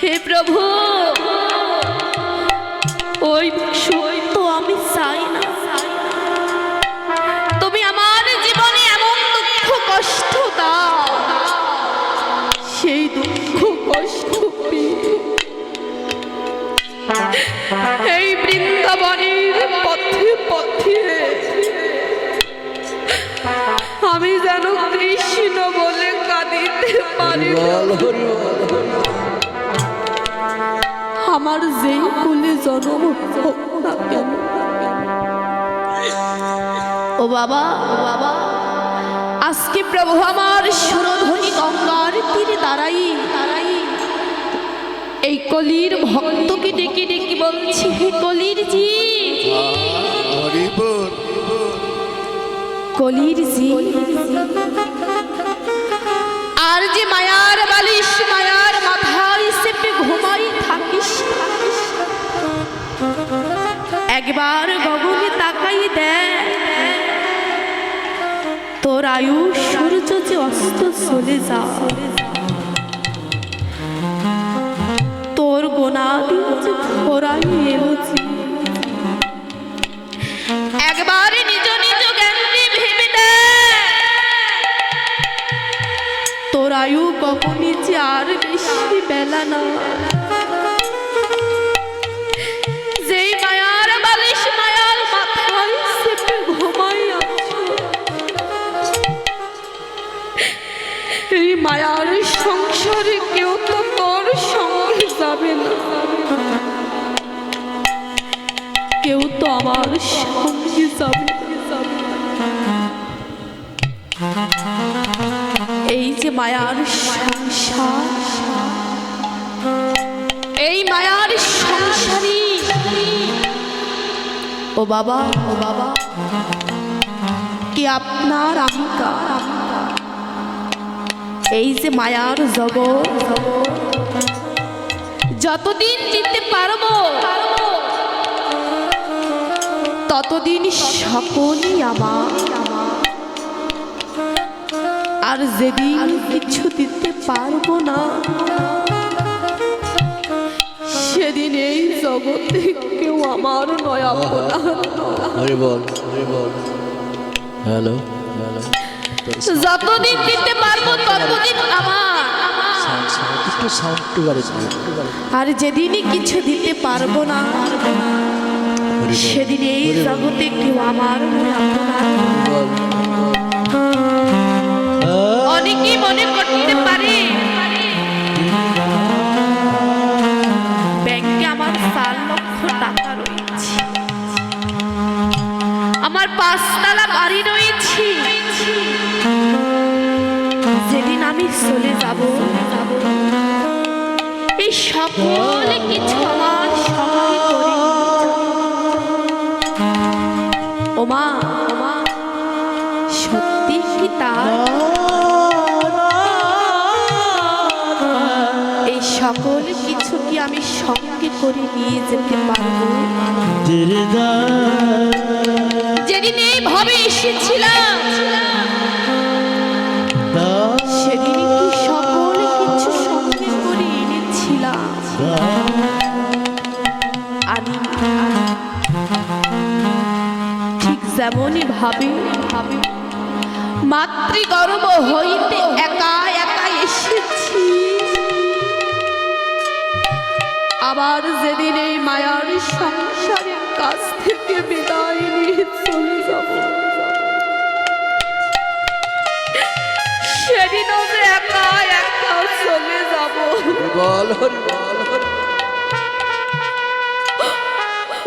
হে প্রভু, ওই তো আমি চাই না। তুমি আমার জীবনে এমন দুঃখ কষ্ট দাও, সেই দুঃখ কষ্ট এই বৃন্দাবনের পথে পথে আমি যেন কৃষ্ণ বলে কাঁদিতে পারি। আমার যেই কুলে জন্ম হোক না কেন। ও বাবা, ও বাবা, আজকে প্রভু আমার সুরধ্বনি গঙ্গার তীরে দাঁড়াই এই কলির ভক্তকে ডেকে ডেকে বলছি, হে কলির জি, কলির জি, আর যে মায়ার বালিশ মায়ার মাথায় চেপে ঘুমাই থাকিস, একবার গগনে তাকাই দেখ, তোর আয়ু সূর্য যে অস্ত চলে যা, তোর গোনা যে ভরাই এলো, একবার নিজ নিজ জ্ঞানে ভেবে দেখ, তোর আয়ু কখনই যে আর বেশি বেলা না। যেই মায়ার বালিশ মায়ার মাথায় চেপে ঘুমাই আছো, এই মায়ার সংসারে কেউ তো তোর সঙ্গে যাবে না, কেউ তো আমার সঙ্গে যাবে। এই যে মায়ার সংসার, এই মায়ার সংসারী, ও বাবা, ও বাবা, কি আপনার আমিকা, এই যে মায়ার জগৎ, যতদিন দিতে পারবো ততদিন সকলই আমার, আর যেদিন কিছু দিতে পারবো না সেদিন এই জগতে কেউ আমার নয় আপনার। হ্যালো, যতদিন দিতে পারবো ততদিন আমার, আর যেদিনই কিছু দিতে পারবো না সেদিন এই জগতে কেউ আমার নয় আপনার। অনেকেই মনে করতে পারে ব্যাংকে আমার 4 লক্ষ টাকা রয়েছে, আমার 5 তলা বাড়ি রয়েছে, যেদিন আমি চলে যাব এই সকল কিছু আমার সঙ্গে করে। ওমা, ওমা, সত্যি কি তার এই সকল কিছু কি আমি সঙ্গে করে নিয়ে যেতে পারবো? যেদিন এইভাবে এসেছিলাম সেদিন কি সকল কিছু সঙ্গে করে এনেছিলাম? ঠিক যেমনই ভাবে মাতৃগর্ভ হইতে একা একা এসেছি, আবার যেদিন এই মায়ার সংসারের কাছ থেকে বিদায় নিয়ে চলে যাব সেদিনও যে একা একা চলে যাব।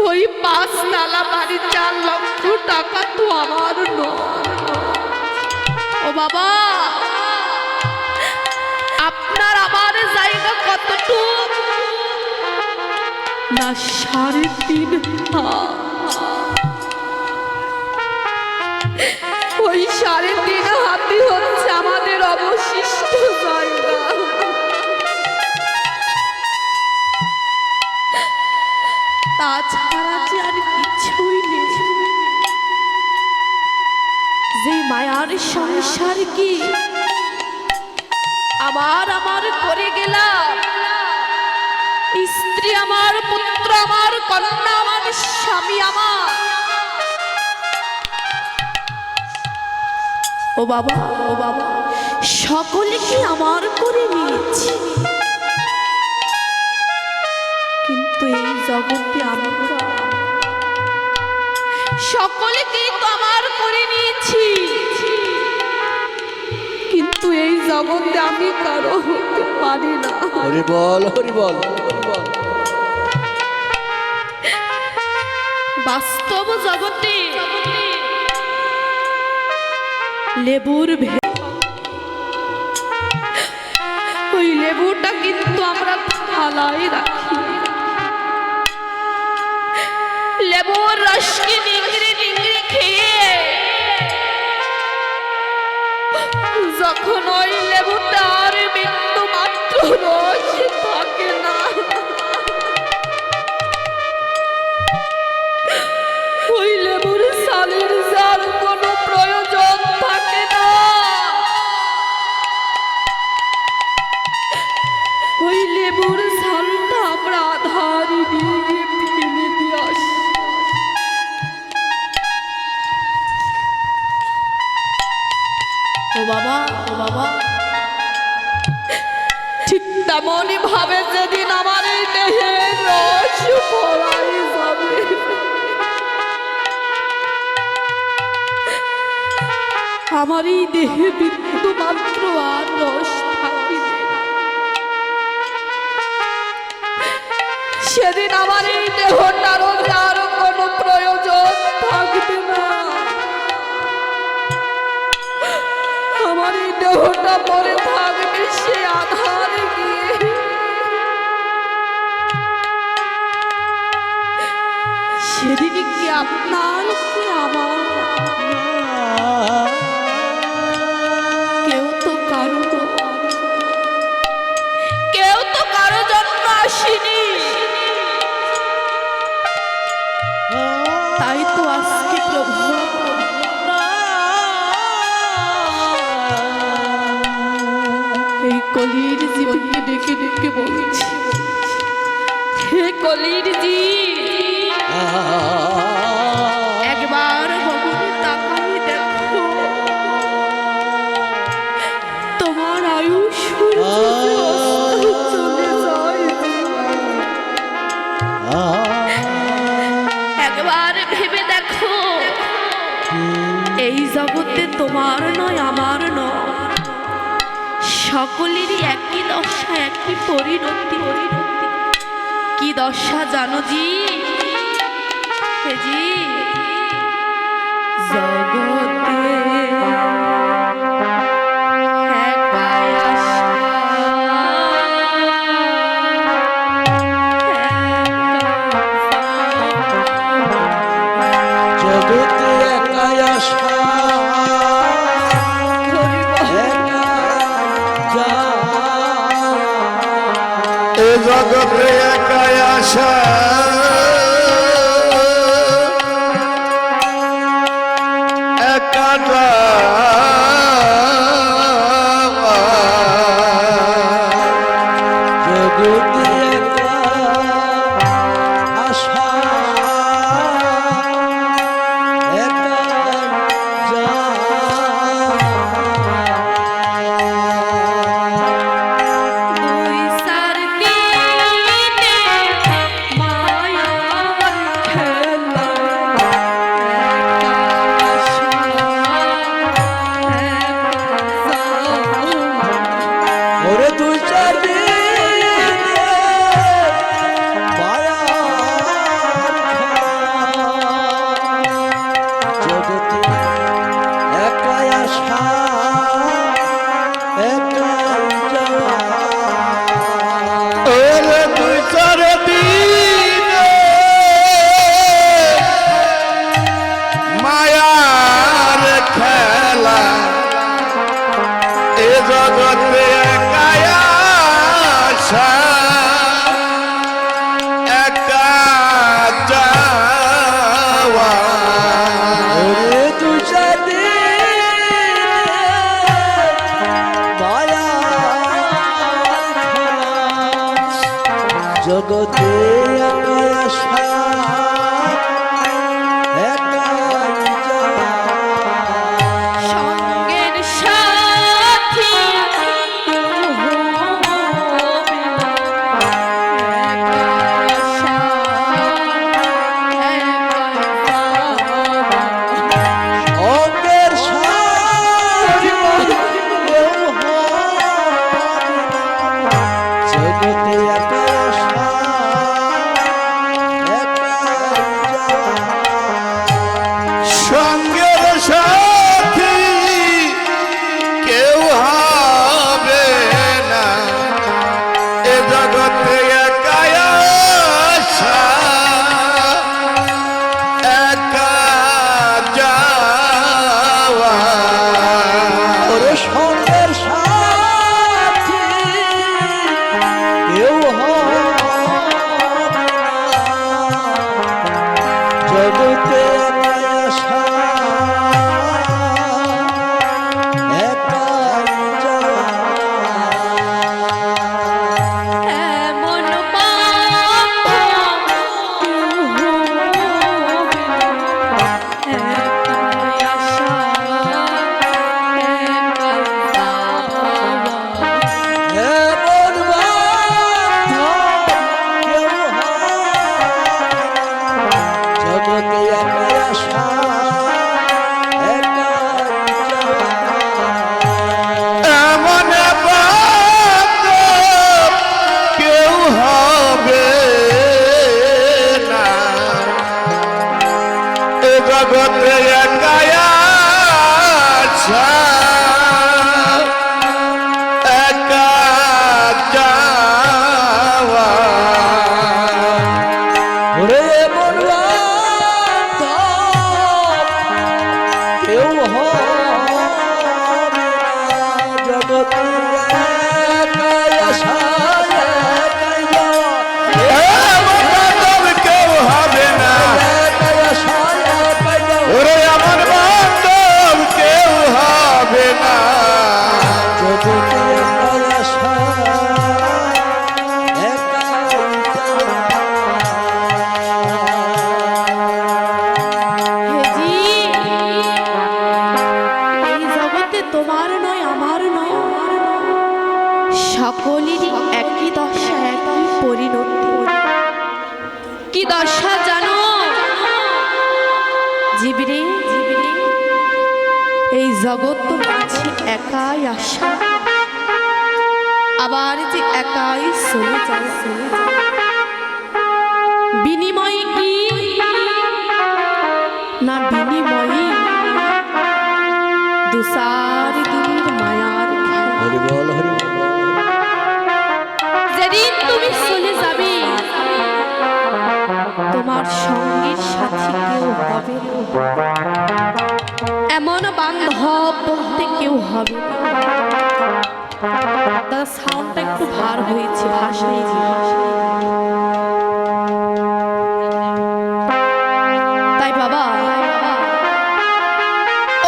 ওই 5 তলা বাড়ি 4 লক্ষ টাকা তো আমার নয়। ও বাবা, আপনার আমার জায়গা কতটুকু না? 3.5 হাত। ওই 3.5 হাতই হচ্ছে আমাদের অবশিষ্ট জায়গা। তাছাড়া যে আর কিছুই নেই। যে মায়ার সংসার কি আমার করে গেলাম, কন্যা আমার, স্বামী আমার। ও বাবা, ও বাবা, সকলেকে আমার করে নিয়েছি, কিন্তু এই জগতে আমরা সকলেকেই তো আমার করে নিয়েছি, কিন্তু এই জগতে আমি কারো হতে পারি না। হরি বল, হরি বল, হরি বল। বাস্তব জগতে লেবুর ওই লেবুটা কিন্তু আমরা থালায় রাখি, লেবুর রসকে নিংড়ে নিংড়ে খেয়ে যখন ওই লেবুটার বিন্দু মাত্র রস থাকে না, ওই লেবুর সালের যার কোনো প্রয়োজন থাকে না, ওই লেবুর সালটা আমরা আধারে নিয়ে গিয়ে ফেলে দিয়ে আসি। ও বাবা, ও বাবা, ঠিক তেমনই ভাবে যেদিন আমার এই দেহের রস পড়াই যাবে, আমার এই দেহে বিন্দু মাত্র আর রস থাকিবে না, সেদিন আমার এই দেহটারও যার কোনো প্রয়োজন থাকবে না, আমার এই দেহটা পরে থাকবে সে আধারে গিয়ে। সেদিন কি আপনার কি আমার কেউ তো কারো জন্য আসেনি, তাই তো আজকে প্রভু এই কলির জীবনকে ডেকে ডেকে বলছি, হে কলির জীব, একবার ভগবান তাকাই দেখো, তোমার আয়ুষ চলে যায়, একবার ভেবে দেখো এই জগতে তোমার নয় আমার নয়, সকলেরই একই দশা, একই পরিণতি। কি দশা জানো জি? জি, জগতে একাই আসা, জগতে একাই আসা, এ জগতে একাই আসা, একা যাওয়া, জগতে একা আসা, একা যাওয়া। দুই সার দিনে মায়ার খেলা, একা আসা, একা যাওয়া। ওরে তুই চার দিনে মায়ার খেলা, জগতে একাই আসা, একাই যাওয়া। ওরে দুই চার দিনে মায়ার খেলা, এ জগতে একাই আসা, একা যাওয়া। ওরে তুই চার দিনে মায়ার খেলা, জগতে একা আসা একাই যাওয়া। সঙ্গের সাথী কেউ হবে না, একা আসা একাই যাওয়া। অঙ্গের সাথী কেউ হবে না, জগতে একা আসা একাই যাওয়া। সঙ্গের সাথী কেউ হবে না, এ জগতে একাই আসা একা যাওয়া। ওরে সঙ্গের সাথী কেউ হবে না, জগতে একা আসা একাই যাওয়া। এমন বান্ধব কেউ হবে না, একাই আসা একাই যাওয়া। এমন বান্ধব কেউ হবে না, জগতে একা আসা একাই যাওয়া। এমন বান্ধব কেউ হবে না, এ জগতে একাই আসা একা যাওয়া। ওরে এমন বান্ধব কেউ হবে না, জগতে একাই আসা একাই যাওয়া। এমন বান্ধব কেউ হবে না, একাই আসা একাই যাওয়া। ওরে এমন বান্ধব কেউ হবে না, জগতে একাই আসা একাই হেজি, এই জগতে তোমার নয় আমার নয়, সকলেরই একই দশা একই পরিণতি। কি দশা জানো জীবরে, এই জগৎ তো কাছে একাই আসা, আবার যে একাই চলে যায়। বিনিময় কি না বিনিময়ে দুসার দিনের মায়ার খেলা। হরি বল হরি বল। যেদিন তুমি চলে যাবে তোমার সঙ্গীর সাথী কেউ হবে না, এমন বান্ধব বলতে কেউ হবে না। তার সাউন্ডটা একটু ভার হয়েছে, ভাষায় তাই বাবা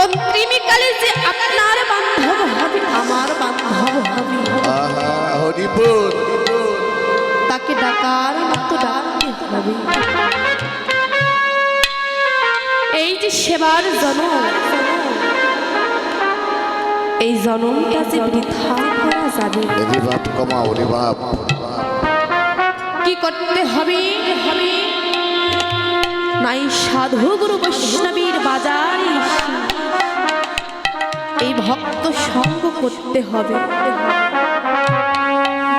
অন্তিমকালে যে আপনার বান্ধব হবে, আমার বান্ধব হবে, আহা হরিবোল। তাকে ডাকার মতো ডাকতে হবে। এই যে সেবার জনম, এই জনমটা যে বৃথা করা যাবে, হরি বাপ কমা হরি বাপ। কি করতে হবে? নাই সাধু গুরু বৈষ্ণবীর বাজারে এসে এই ভক্ত সঙ্গ করতে হবে।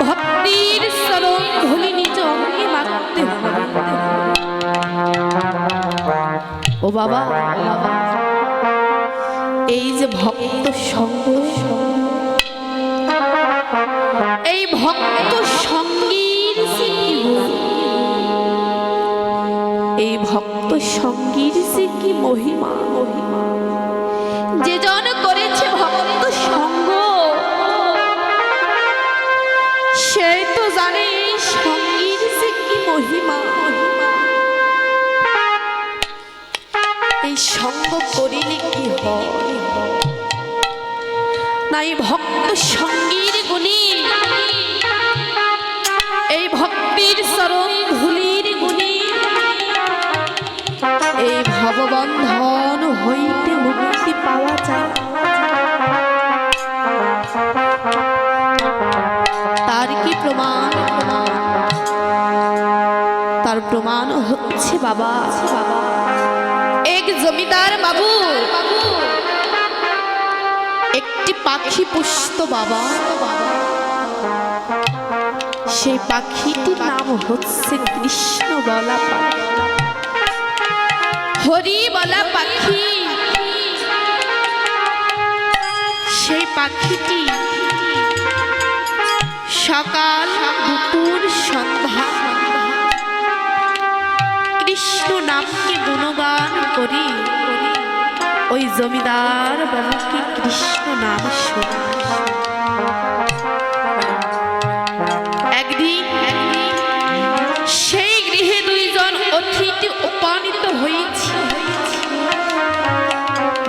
ভক্তির চরণ ধুলি নিজ অঙ্গে মারতে হবে। ও বাবা, এই যে ভক্ত সঙ্গ, এই ভক্ত সঙ্গীর যে কি এই ভক্ত সঙ্গীর যে কি মহিমা, যে জন করেছে ভক্ত সঙ্গ সে তো জানে এই সঙ্গীর যে কি মহিমা। এই সঙ্গ করিলে কি হয় নাই ভক্ত সঙ্গীর গুণী, এই ভক্তির তার প্রমাণ হচ্ছে বাবা এক জমিদার বাবু একটি পাখি পুষত বাবা। সেই পাখিটির নাম হচ্ছে কৃষ্ণ বলা পাখি, হরি বলা পাখি। সেই পাখিটি সকাল দুপুর সন্ধ্যা কৃষ্ণ নামকে গুণগান করি ওই জমিদার বাবুকে কৃষ্ণ নাম শোনা। একদিন সেই গৃহে দুইজন অতিথি উপনীত হয়েছে,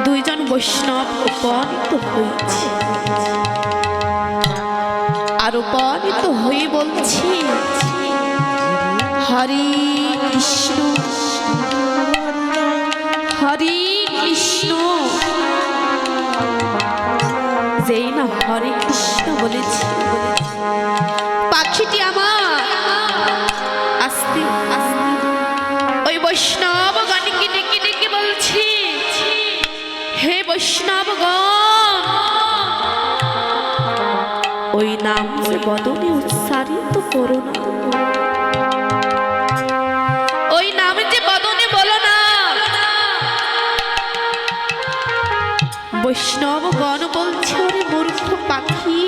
দুইজন বৈষ্ণব উপনীত হয়েছে। আর উপনীত হয়ে বলছি হরে কৃষ্ণ হরে কৃষ্ণ। যেই না হরে কৃষ্ণ বলেছি, পাখিটি আমার আস্তে আস্তে ওই বৈষ্ণবগণকে ডেকে ডেকে বলছি, হে বৈষ্ণবগণ, ওই নাম যে বদনে উচ্চারিত করো না, ওই নাম যে বদনে বলো না। বৈষ্ণবগণ বলছে, ওরে মূর্খ পাখি,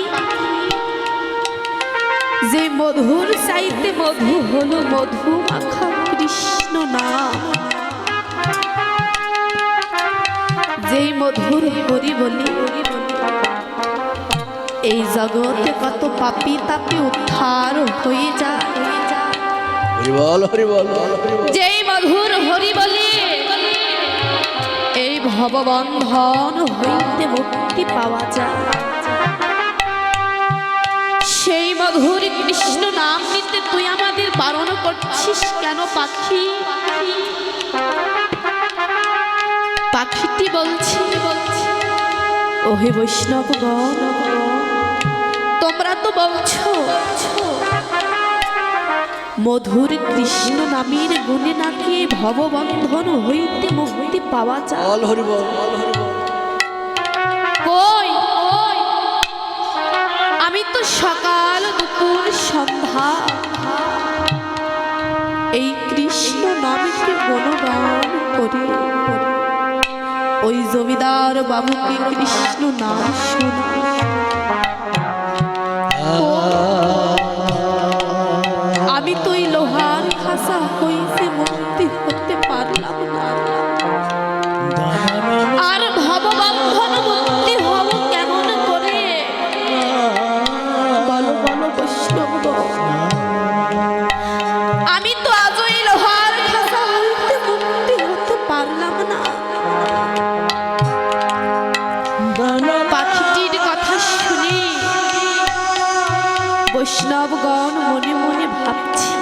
যে মধুর চাইতে মধু হলো মধু মাখা কৃষ্ণ নাম। যেই মধুর হরি বলি এই জগতে কত পাপী তাপী উদ্ধার হয়ে যায়। যেই মধুর হরি বলি এই ভববন্ধন হইতে মুক্তি পাওয়া যায়। সেই মধুর কৃষ্ণ নাম নিতে তুই আমাদের বারণ করছিস কেন পাখি? পাখিটি বলছি, ওহে বৈষ্ণবগণ, তোমরা তো বলছো মধুর কৃষ্ণ নামের গুণে নাকি ভববন্ধন হইতে মুক্তি পাওয়া যায়। কই আমি তো সকাল দুপুর সন্ধ্যা এই কৃষ্ণ নামকে গুণগান করি ওই জমিদার বাবুকে কৃষ্ণ নাম শোনা। আমি তো এই লোহার খাসা হইতে মুক্তি হতে পারলাম না, আর ভববন্ধন মুক্তি হব কেমন করে? বলো বলো বৈষ্ণবগণ, আমি তো আজও এই লোহার খাসা হইতে মুক্তি হতে পারলাম না। পাখিটির কথা শুনে বৈষ্ণবগণ মনে মনে ভাবছি,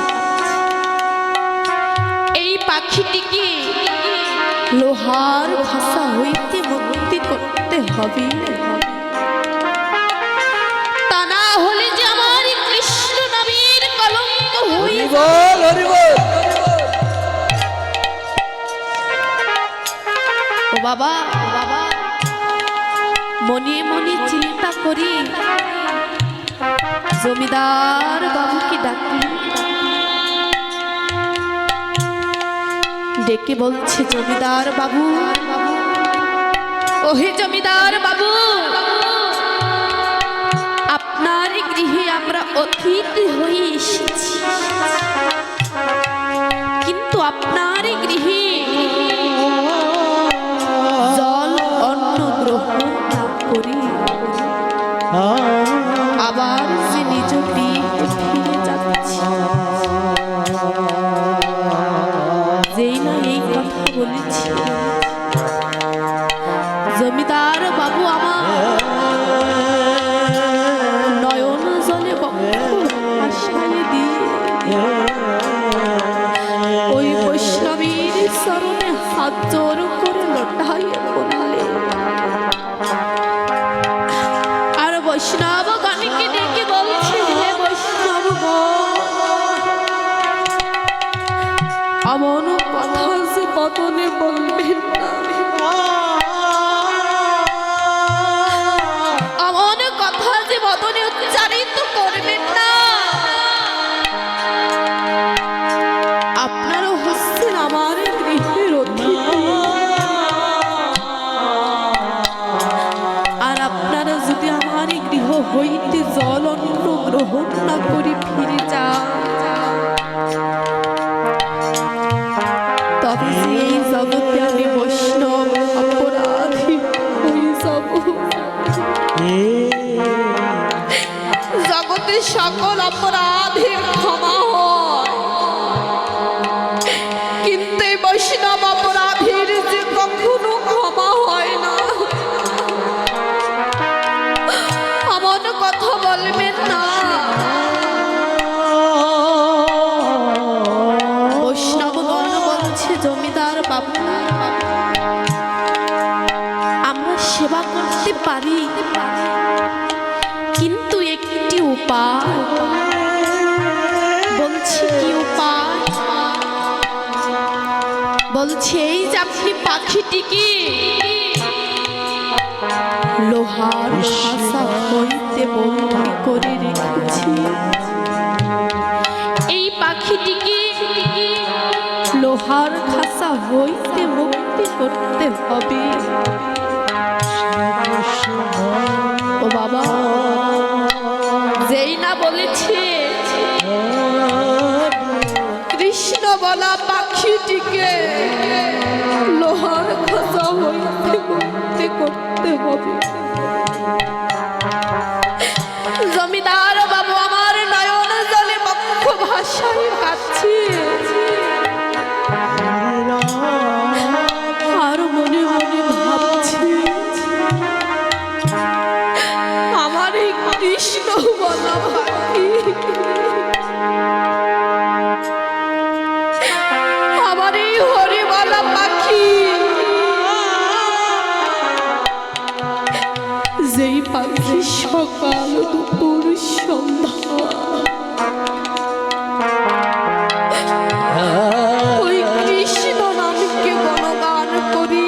এই পাখিটিকে লোহার ভাষা হইতে মুক্তি করতে হবে, তা না হলে যে আমার কৃষ্ণ নামের কলঙ্ক হয়ে যাবে। ও বাবা মনে মনে চিন্তা করি জমিদার বাবুকে ডাকি, ডেকে বলছে, জমিদার বাবু, ওহে জমিদার বাবু, আপনার গৃহে আমরা অতিথি হয়ে এসেছি, কিন্তু আপনার গৃহে জল অন্ন গ্রহণ না করি আবার সে নিজ গৃহে ফিরে যাচ্ছে। যেই না এই কথা বলেছি, জমিদার বাবু আমার নয়ন জলে বক্ষ ভাসায় দিয়ে এমন কথা যে বদনে বলবেন না, এমন কথা যে বদনে উচ্চারিত করবেন না। আপনারা হচ্ছেন আমার গৃহের অতিথি, আর আপনারা যদি আমার গৃহ হইতে জল অন্ন গ্রহণ না করি ফিরে যান, তবে যে এই জগতে আমি বৈষ্ণব অপরাধী হয়ে যাব। জগতে সকল অপরাধের ক্ষমা হয়, কিন্তু এই বৈষ্ণব অপরাধীর যে কখনো ক্ষমা হয় না। এমন কথা বলবেন না। বৈষ্ণবগণ বলছে, জমিদার বাবু, আমরা সেবা করতে পারি, কিন্তু একটি উপায়। বলছি কি উপায়? বলছে এই যে আপনি পাখিটিকে লোহার খাঁচা হইতে বন্দি করে রেখেছি, এই পাখিটিকে লোহার খাঁচা হইতে মুক্তি করতে হবে। ও বাবা, যেই না বলেছে কৃষ্ণ বলা পাখিটিকে লোহার খাঁচা হইতে মুক্তি করতে হবে। জমিদার বাবু আমার নয়ন জলে বক্ষ ভাষায় কাছে, আর মনে মনে ভাবছি আমার এই কৃষ্ণ বলা পাখি, আমার এই হরি বলা পাখি, যেই পাখি সকাল দুপুর সন্ধ্যা ওই কৃষ্ণ নামকে গণগান করি,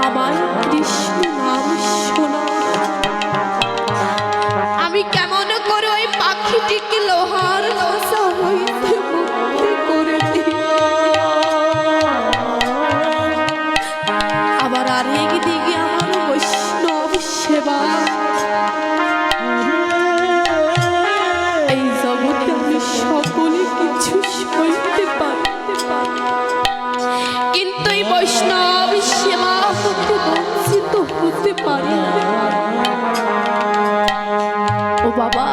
আমার কৃষ্ণ নাম শোনা, আমি কেমন করে ওই পাখিটিকে লোহার খাঁচা হইতে মুক্তি করে দিই। আবার আরেক দিকে আমার বৈষ্ণব সেবা, এই জগতে আমি সকলে কিছু সইতে পারতে পারি, কিন্তু এই বৈষ্ণব সেবা হতে বঞ্চিত হতে পারি না। ও বাবা,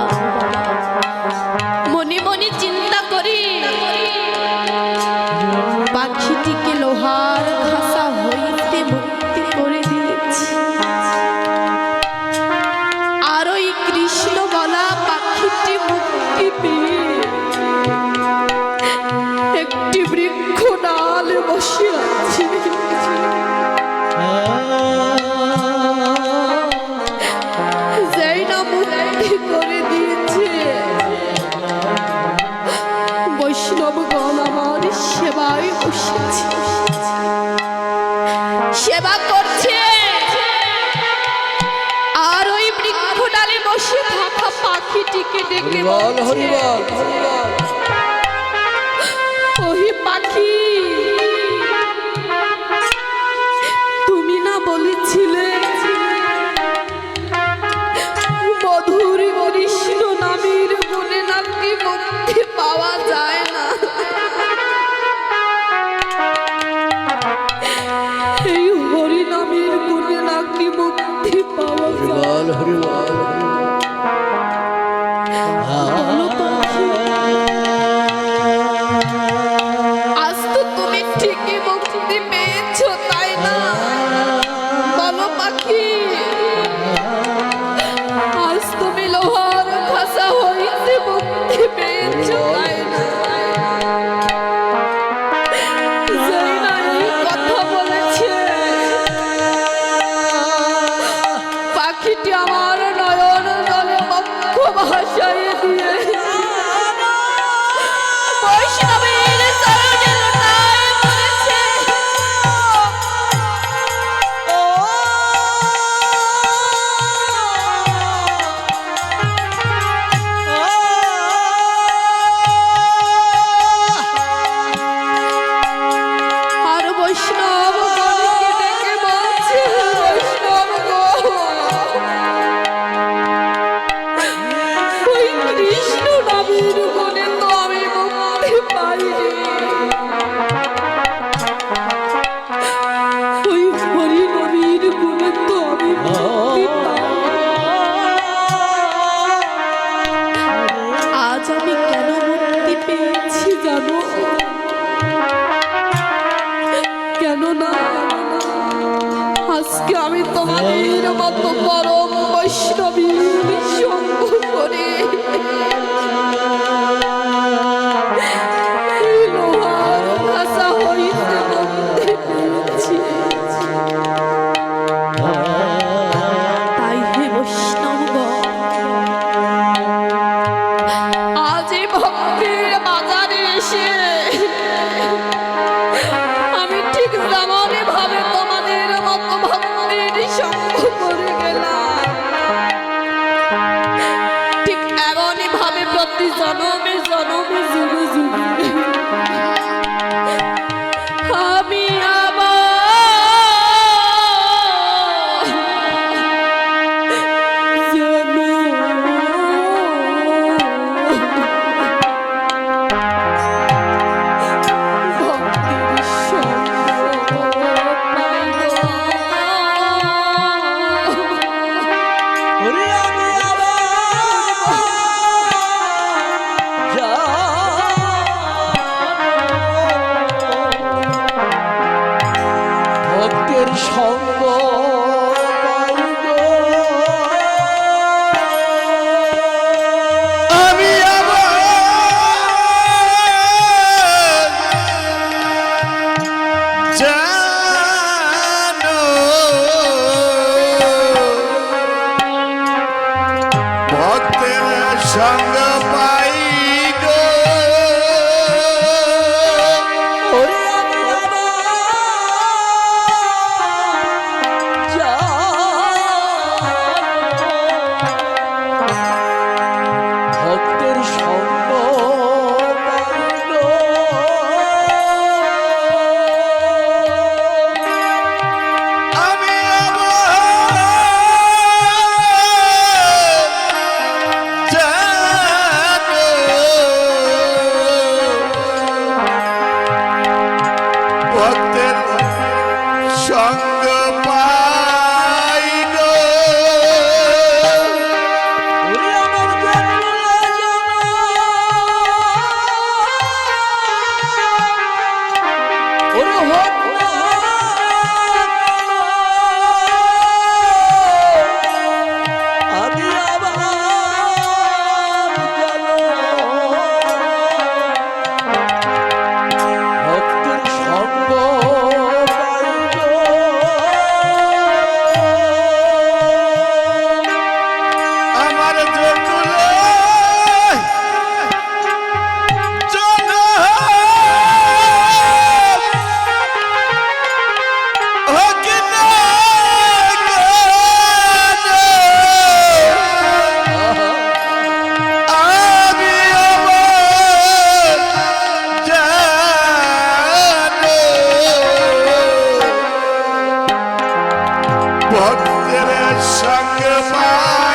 মনে মনে চিন্তা করি পাখিটিকে লোহার খাঁচা হইতে মুক্তি করে দিয়েছি, আর ওই কৃষ্ণ বলা পাখিটি মুক্তি পেয়ে একটি বৃক্ষ ডালে বসে আছে। যেই না মুক্তি করে দিয়েছে, বৈষ্ণবগণ আমার সেবায় বসেছে, সেবা করছে, আর ওই বৃক্ষ ডালে বসে থাকা পাখিটিকে ডেকে বল বলছে, হরি বল, হরি বল। ওই পাখি, তুমি না বলেছিলে মধুর কৃষ্ণ নামের গুণে নাকি মুক্তি পাওয়া যায় না? এই হরি নামের গুণে নাকি মুক্তি পাওয়া হরি যায়। বল, হরি বল, হরি বল। বলো পাখি, আজ তো তুমি ঠিকই মুক্তি পেয়েছো, তাই না? বলো পাখি, আজ তুমি লোহার খাঁচা হইতে মুক্তি পেয়েছো, তাই না? যেই না এই কথা বলেছে, পাখিটি আমার আজকে আমি তোমাদের মতো পরম বৈষ্ণবীর সঙ্গ করে এই লোহার ভাষা হইতে বলতে পেরেছি। তাই হে বৈষ্ণবগণ, আজ এই ভক্তির বাজারে এসে আমি ঠিক যেমনই ভাবে তোমাদের মতো ভক্তির সঙ্গ করে গেলাম, ঠিক এমনই ভাবে প্রতি জনমে জনমে যুগে যুগে আমি ভক্তের সঙ্গ আমি আবার জানো ভক্তের সঙ্গ পাই গো ওরে আমি ভক্তের সঙ্গ আমি আবার জানো ভক্তের সঙ্গ পাই গো ওরে আমার ওরে হোক না আমি আবার ভক্তের সঙ্গ আমার জকুল জন হোক না আমি আমার জানো ভক্তের সঙ্গ পাই